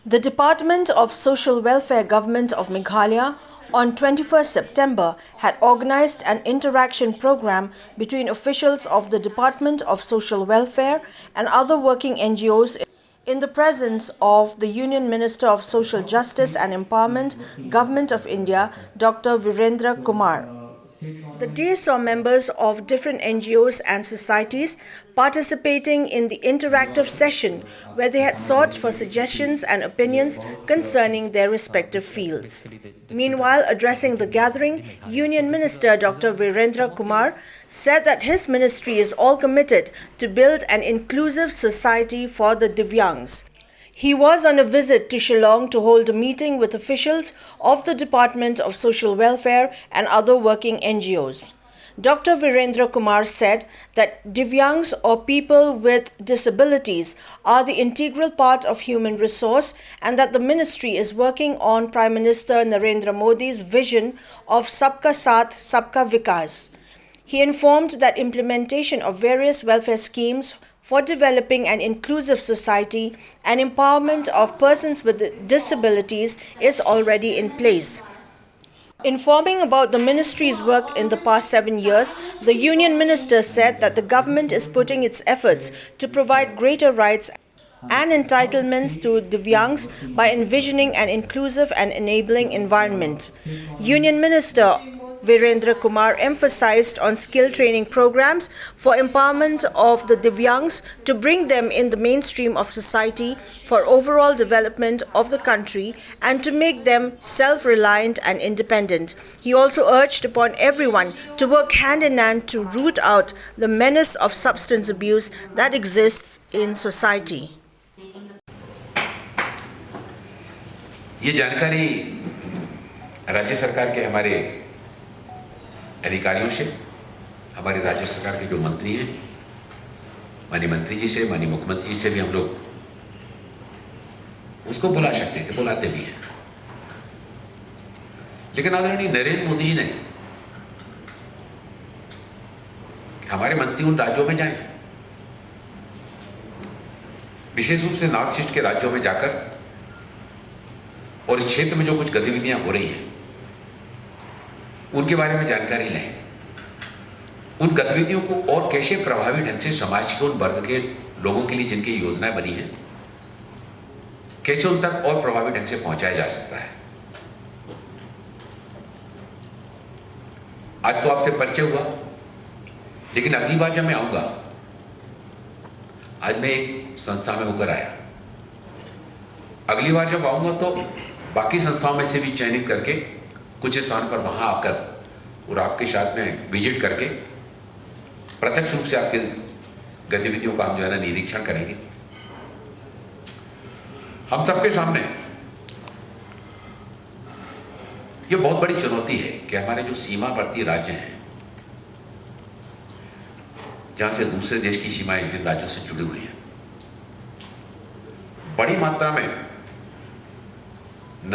The Department of Social Welfare Government of Meghalaya on 21st September had organized an interaction program between officials of the Department of Social Welfare and other working NGOs in the presence of the Union Minister of Social Justice and Empowerment, Government of India, Dr. Virendra Kumar. The day saw members of different NGOs and societies participating in the interactive session where they had sought for suggestions and opinions concerning their respective fields. Meanwhile, addressing the gathering, Union Minister Dr. Virendra Kumar said that his ministry is all committed to build an inclusive society for the Divyangs. He was on a visit to Shillong to hold a meeting with officials of the Department of Social Welfare and other working NGOs. Dr. Virendra Kumar said that Divyangs or people with disabilities are the integral part of human resource and that the ministry is working on Prime Minister Narendra Modi's vision of Sabka Saath, Sabka Vikas. He informed that implementation of various welfare schemes for developing an inclusive society and empowerment of persons with disabilities is already in place. Informing about the ministry's work in the past 7 years, the Union Minister said that the government is putting its efforts to provide greater rights and entitlements to Divyangs by envisioning an inclusive and enabling environment. Union Minister Virendra Kumar emphasized on skill training programs for empowerment of the Divyangs to bring them in the mainstream of society for overall development of the country and to make them self-reliant and independent. He also urged upon everyone to work hand in hand to root out the menace of substance abuse that exists in society. ये जानकारी राज्य सरकार के हमारे अधिकारियों से, हमारे राज्य सरकार के जो मंत्री हैं, माननीय मंत्री जी से, माननीय मुख्यमंत्री जी से भी हम लोग उसको बुला सकते थे, बुलाते भी हैं। लेकिन आदरणीय नरेंद्र मोदी जी ने हमारे मंत्री उन राज्यों में जाएं, विशेष रूप से नॉर्थ ईस्ट के राज्यों में जाकर और इस क्षेत्र में जो कुछ गतिविधियां हो रही हैं उनके बारे में जानकारी लें, उन गतिविधियों को और कैसे प्रभावी ढंग से समाज के उन वर्ग के लोगों के लिए जिनकी योजनाएं बनी हैं कैसे उन तक और प्रभावी ढंग से पहुंचाया जा सकता है। आज तो आपसे परिचय हुआ, लेकिन अगली बार जब मैं आऊंगा, आज मैं एक संस्था में होकर आया, अगली बार जब आऊंगा तो बाकी संस्थाओं में से भी चयनित करके कुछ स्थान पर वहां आकर और आपके साथ में विजिट करके प्रत्यक्ष रूप से आपके गतिविधियों का हम जो है ना निरीक्षण करेंगे। हम सबके सामने ये बहुत बड़ी चुनौती है कि हमारे जो सीमावर्ती राज्य हैं, जहां से दूसरे देश की सीमाएं जिन राज्यों से जुड़ी हुई हैं, बड़ी मात्रा में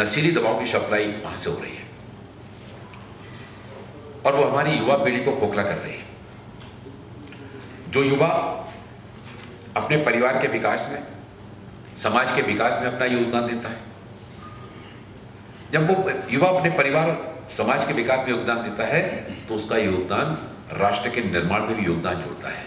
नशीली दवाओं की सप्लाई वहां से हो रही है और वो हमारी युवा पीढ़ी को खोखला कर रही है। जो युवा अपने परिवार के विकास में, समाज के विकास में अपना योगदान देता है, जब वो युवा अपने परिवार समाज के विकास में योगदान देता है तो उसका योगदान राष्ट्र के निर्माण में भी योगदान जोड़ता है।